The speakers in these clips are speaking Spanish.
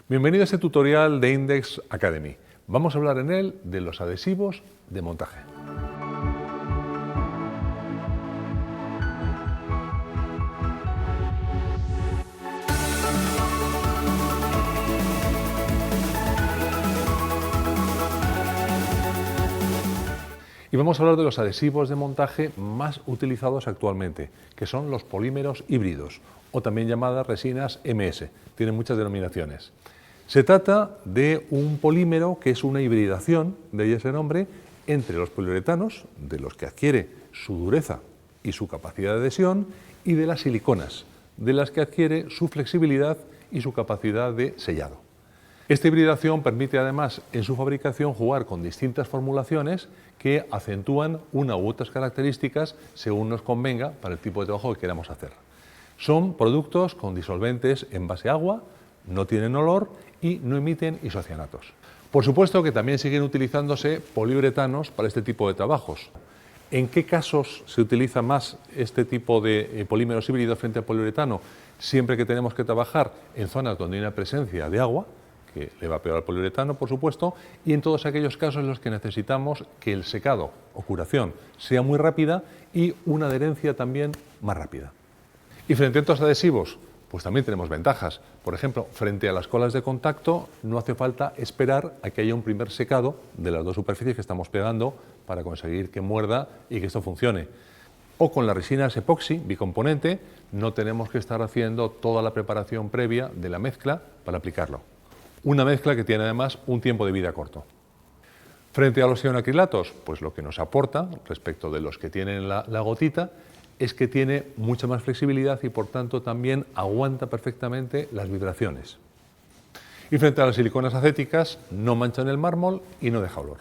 Bienvenido a este tutorial de Index Academy. Vamos a hablar en él de los adhesivos de montaje. Y vamos a hablar de los adhesivos de montaje más utilizados actualmente, que son los polímeros híbridos, o también llamadas resinas MS. Tienen muchas denominaciones. Se trata de un polímero que es una hibridación, de ahí ese nombre, entre los poliuretanos, de los que adquiere su dureza y su capacidad de adhesión, y de las siliconas, de las que adquiere su flexibilidad y su capacidad de sellado. Esta hibridación permite además en su fabricación jugar con distintas formulaciones que acentúan una u otras características según nos convenga para el tipo de trabajo que queramos hacer. Son productos con disolventes en base a agua, no tienen olor y no emiten isocianatos. Por supuesto que también siguen utilizándose poliuretanos para este tipo de trabajos. ¿En qué casos se utiliza más este tipo de polímeros híbridos frente al poliuretano? Siempre que tenemos que trabajar en zonas donde hay una presencia de agua, que le va peor al poliuretano, por supuesto, y en todos aquellos casos en los que necesitamos que el secado o curación sea muy rápida y una adherencia también más rápida. Y frente a estos adhesivos, pues también tenemos ventajas. Por ejemplo, frente a las colas de contacto no hace falta esperar a que haya un primer secado de las dos superficies que estamos pegando para conseguir que muerda y que esto funcione. O con las resinas epoxi bicomponente no tenemos que estar haciendo toda la preparación previa de la mezcla para aplicarlo. Una mezcla que tiene además un tiempo de vida corto. Frente a los ionoacrilatos, pues lo que nos aporta respecto de los que tienen la gotita es que tiene mucha más flexibilidad y por tanto también aguanta perfectamente las vibraciones. Y frente a las siliconas acéticas no manchan el mármol y no deja olor.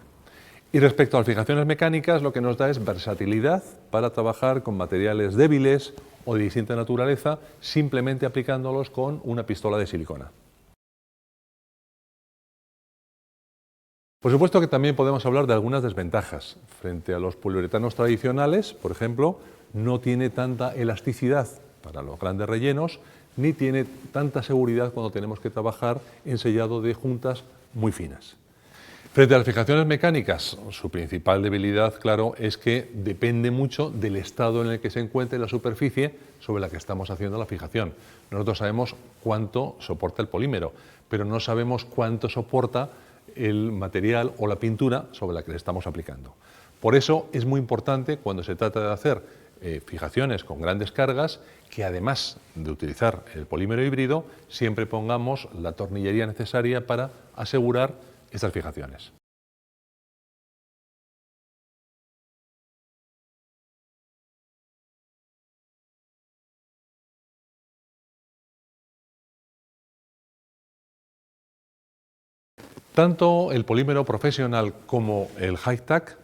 Y respecto a las fijaciones mecánicas, lo que nos da es versatilidad para trabajar con materiales débiles o de distinta naturaleza, simplemente aplicándolos con una pistola de silicona. Por supuesto que también podemos hablar de algunas desventajas. Frente a los poliuretanos tradicionales, por ejemplo, no tiene tanta elasticidad para los grandes rellenos, ni tiene tanta seguridad cuando tenemos que trabajar en sellado de juntas muy finas. Frente a las fijaciones mecánicas, su principal debilidad, claro, es que depende mucho del estado en el que se encuentre la superficie sobre la que estamos haciendo la fijación. Nosotros sabemos cuánto soporta el polímero, pero no sabemos cuánto soporta el material o la pintura sobre la que le estamos aplicando. Por eso es muy importante cuando se trata de hacer fijaciones con grandes cargas que además de utilizar el polímero híbrido siempre pongamos la tornillería necesaria para asegurar estas fijaciones. Tanto el polímero profesional como el high-tack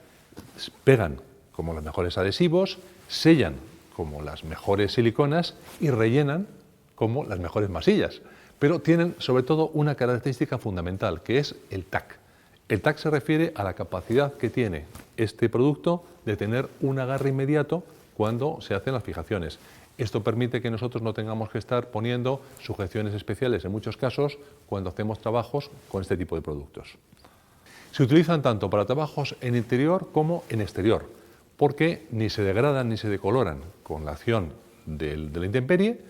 pegan como los mejores adhesivos, sellan como las mejores siliconas y rellenan como las mejores masillas. Pero tienen sobre todo una característica fundamental, que es el tack. El tack se refiere a la capacidad que tiene este producto de tener un agarre inmediato cuando se hacen las fijaciones. Esto permite que nosotros no tengamos que estar poniendo sujeciones especiales en muchos casos cuando hacemos trabajos con este tipo de productos. Se utilizan tanto para trabajos en interior como en exterior, porque ni se degradan ni se decoloran con la acción de la intemperie.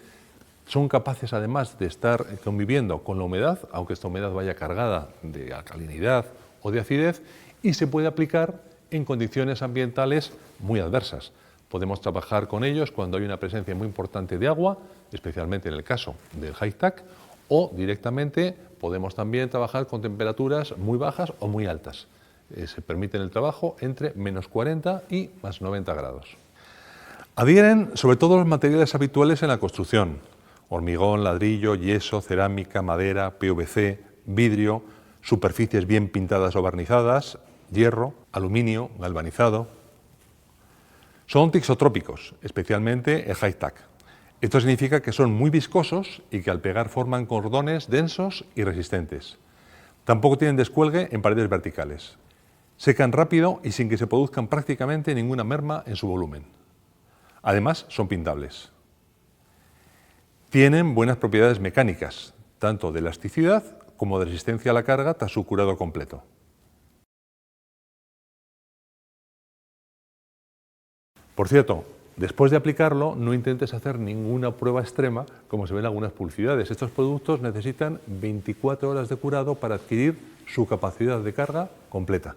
Son capaces además de estar conviviendo con la humedad, aunque esta humedad vaya cargada de alcalinidad o de acidez, y se puede aplicar en condiciones ambientales muy adversas. Podemos trabajar con ellos cuando hay una presencia muy importante de agua, especialmente en el caso del high-tack, o directamente podemos también trabajar con temperaturas muy bajas o muy altas. Se permite el trabajo entre menos 40 y más 90 grados. Adhieren sobre todo los materiales habituales en la construcción: hormigón, ladrillo, yeso, cerámica, madera, PVC, vidrio, superficies bien pintadas o barnizadas, hierro, aluminio, galvanizado. Son tixotrópicos, especialmente el high-tack. Esto significa que son muy viscosos y que al pegar forman cordones densos y resistentes. Tampoco tienen descuelgue en paredes verticales. Secan rápido y sin que se produzcan prácticamente ninguna merma en su volumen. Además, son pintables. Tienen buenas propiedades mecánicas, tanto de elasticidad como de resistencia a la carga tras su curado completo. Por cierto, después de aplicarlo, no intentes hacer ninguna prueba extrema, como se ve en algunas publicidades. Estos productos necesitan 24 horas de curado para adquirir su capacidad de carga completa.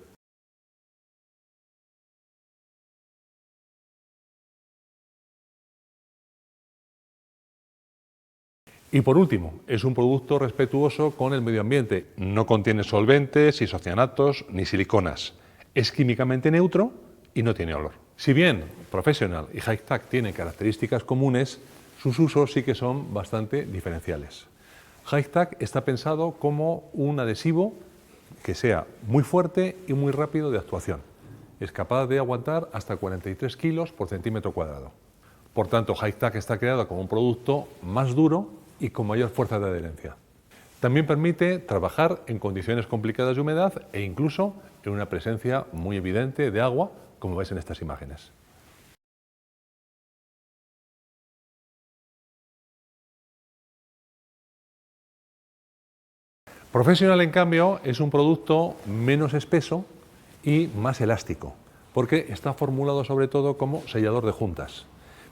Y por último, es un producto respetuoso con el medio ambiente. No contiene solventes, isocianatos ni siliconas. Es químicamente neutro y no tiene olor. Si bien Professional y High-Tac tienen características comunes, sus usos sí que son bastante diferenciales. High-Tac está pensado como un adhesivo que sea muy fuerte y muy rápido de actuación. Es capaz de aguantar hasta 43 kilos por centímetro cuadrado. Por tanto, High-Tac está creado como un producto más duro y con mayor fuerza de adherencia. También permite trabajar en condiciones complicadas de humedad e incluso en una presencia muy evidente de agua, como ves en estas imágenes. Professional, en cambio, es un producto menos espeso y más elástico, porque está formulado sobre todo como sellador de juntas.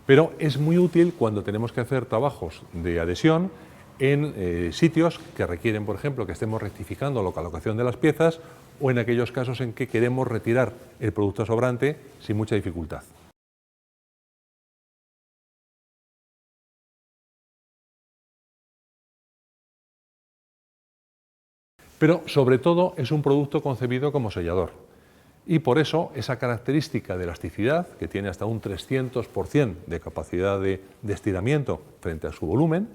Pero es muy útil cuando tenemos que hacer trabajos de adhesión en sitios que requieren, por ejemplo, que estemos rectificando la colocación de las piezas o en aquellos casos en que queremos retirar el producto sobrante sin mucha dificultad. Pero sobre todo es un producto concebido como sellador. Y por eso esa característica de elasticidad, que tiene hasta un 300% de capacidad de estiramiento frente a su volumen,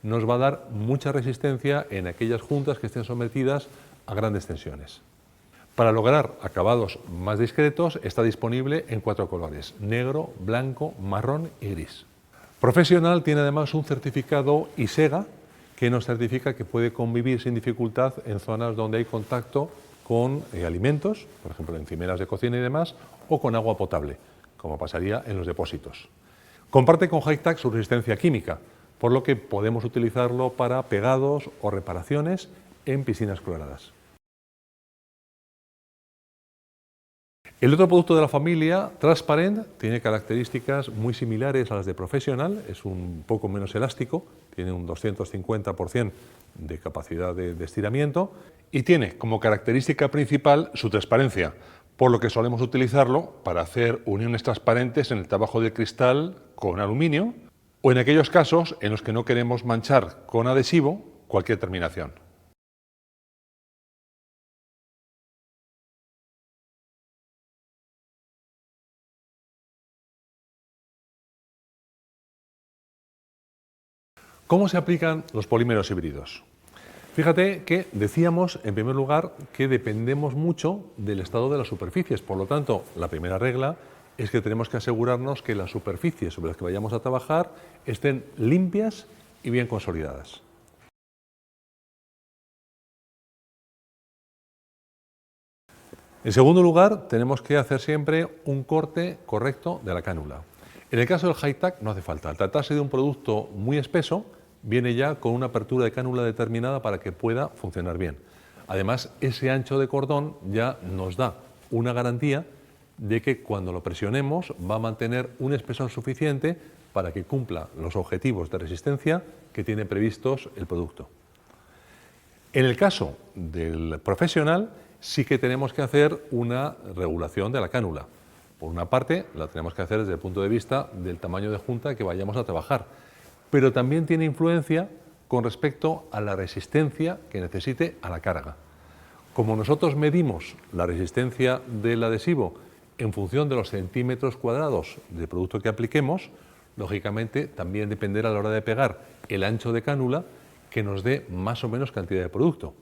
nos va a dar mucha resistencia en aquellas juntas que estén sometidas a grandes tensiones. Para lograr acabados más discretos está disponible en 4 colores: negro, blanco, marrón y gris. Professional tiene además un certificado ISEGA que nos certifica que puede convivir sin dificultad en zonas donde hay contacto con alimentos, por ejemplo, encimeras de cocina y demás, o con agua potable, como pasaría en los depósitos. Comparte con High-Tac su resistencia química, por lo que podemos utilizarlo para pegados o reparaciones en piscinas cloradas. El otro producto de la familia, Transparent, tiene características muy similares a las de Professional, es un poco menos elástico, tiene un 250% de capacidad de estiramiento y tiene como característica principal su transparencia, por lo que solemos utilizarlo para hacer uniones transparentes en el trabajo del cristal con aluminio o en aquellos casos en los que no queremos manchar con adhesivo cualquier terminación. ¿Cómo se aplican los polímeros híbridos? Fíjate que decíamos, en primer lugar, que dependemos mucho del estado de las superficies. Por lo tanto, la primera regla es que tenemos que asegurarnos que las superficies sobre las que vayamos a trabajar estén limpias y bien consolidadas. En segundo lugar, tenemos que hacer siempre un corte correcto de la cánula. En el caso del High-Tac no hace falta. Al tratarse de un producto muy espeso, viene ya con una apertura de cánula determinada para que pueda funcionar bien. Además, ese ancho de cordón ya nos da una garantía de que cuando lo presionemos va a mantener un espesor suficiente para que cumpla los objetivos de resistencia que tiene previstos el producto. En el caso del Professional, sí que tenemos que hacer una regulación de la cánula. Por una parte, la tenemos que hacer desde el punto de vista del tamaño de junta que vayamos a trabajar, pero también tiene influencia con respecto a la resistencia que necesite a la carga. Como nosotros medimos la resistencia del adhesivo en función de los centímetros cuadrados de producto que apliquemos, lógicamente también dependerá a la hora de pegar el ancho de cánula que nos dé más o menos cantidad de producto.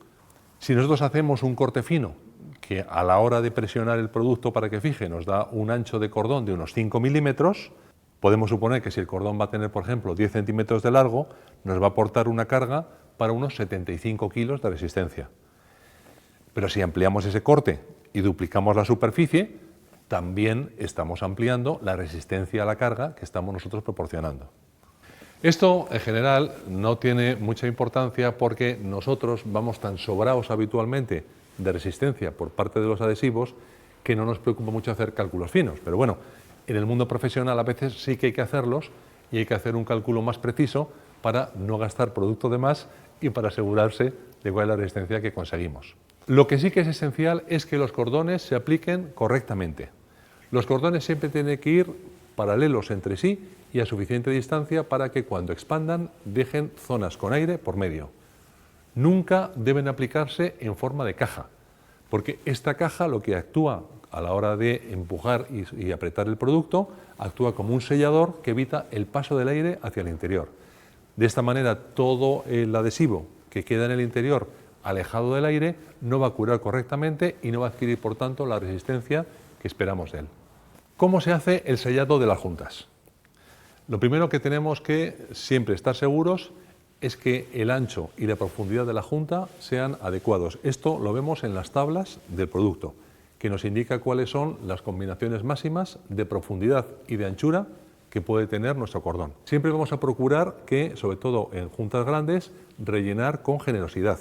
Si nosotros hacemos un corte fino, que a la hora de presionar el producto para que fije nos da un ancho de cordón de unos 5 milímetros, podemos suponer que si el cordón va a tener, por ejemplo, 10 centímetros de largo, nos va a aportar una carga para unos 75 kilos de resistencia. Pero si ampliamos ese corte y duplicamos la superficie, también estamos ampliando la resistencia a la carga que estamos nosotros proporcionando. Esto, en general, no tiene mucha importancia porque nosotros vamos tan sobrados habitualmente de resistencia por parte de los adhesivos que no nos preocupa mucho hacer cálculos finos. Pero bueno, en el mundo profesional a veces sí que hay que hacerlos y hay que hacer un cálculo más preciso para no gastar producto de más y para asegurarse de cuál es la resistencia que conseguimos. Lo que sí que es esencial es que los cordones se apliquen correctamente. Los cordones siempre tienen que ir paralelos entre sí y a suficiente distancia para que cuando expandan dejen zonas con aire por medio. Nunca deben aplicarse en forma de caja, porque esta caja lo que actúa a la hora de empujar y apretar el producto, actúa como un sellador que evita el paso del aire hacia el interior. De esta manera todo el adhesivo que queda en el interior alejado del aire no va a curar correctamente y no va a adquirir por tanto la resistencia que esperamos de él. ¿Cómo se hace el sellado de las juntas? Lo primero que tenemos que siempre estar seguros es que el ancho y la profundidad de la junta sean adecuados. Esto lo vemos en las tablas del producto, que nos indica cuáles son las combinaciones máximas de profundidad y de anchura que puede tener nuestro cordón. Siempre vamos a procurar que, sobre todo en juntas grandes, rellenar con generosidad,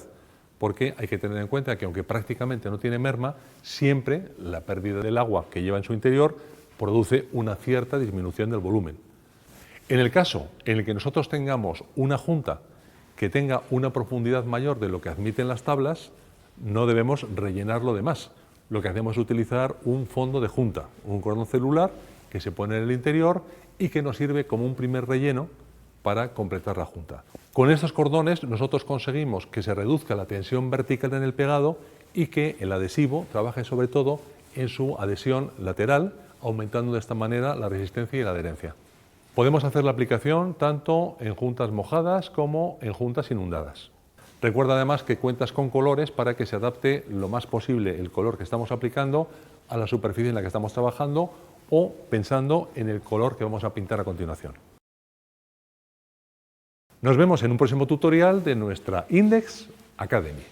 porque hay que tener en cuenta que aunque prácticamente no tiene merma, siempre la pérdida del agua que lleva en su interior produce una cierta disminución del volumen. En el caso en el que nosotros tengamos una junta que tenga una profundidad mayor de lo que admiten las tablas, no debemos rellenarlo de más. Lo que hacemos es utilizar un fondo de junta, un cordón celular que se pone en el interior y que nos sirve como un primer relleno para completar la junta. Con estos cordones nosotros conseguimos que se reduzca la tensión vertical en el pegado y que el adhesivo trabaje sobre todo en su adhesión lateral, aumentando de esta manera la resistencia y la adherencia. Podemos hacer la aplicación tanto en juntas mojadas como en juntas inundadas. Recuerda además que cuentas con colores para que se adapte lo más posible el color que estamos aplicando a la superficie en la que estamos trabajando o pensando en el color que vamos a pintar a continuación. Nos vemos en un próximo tutorial de nuestra Index Academy.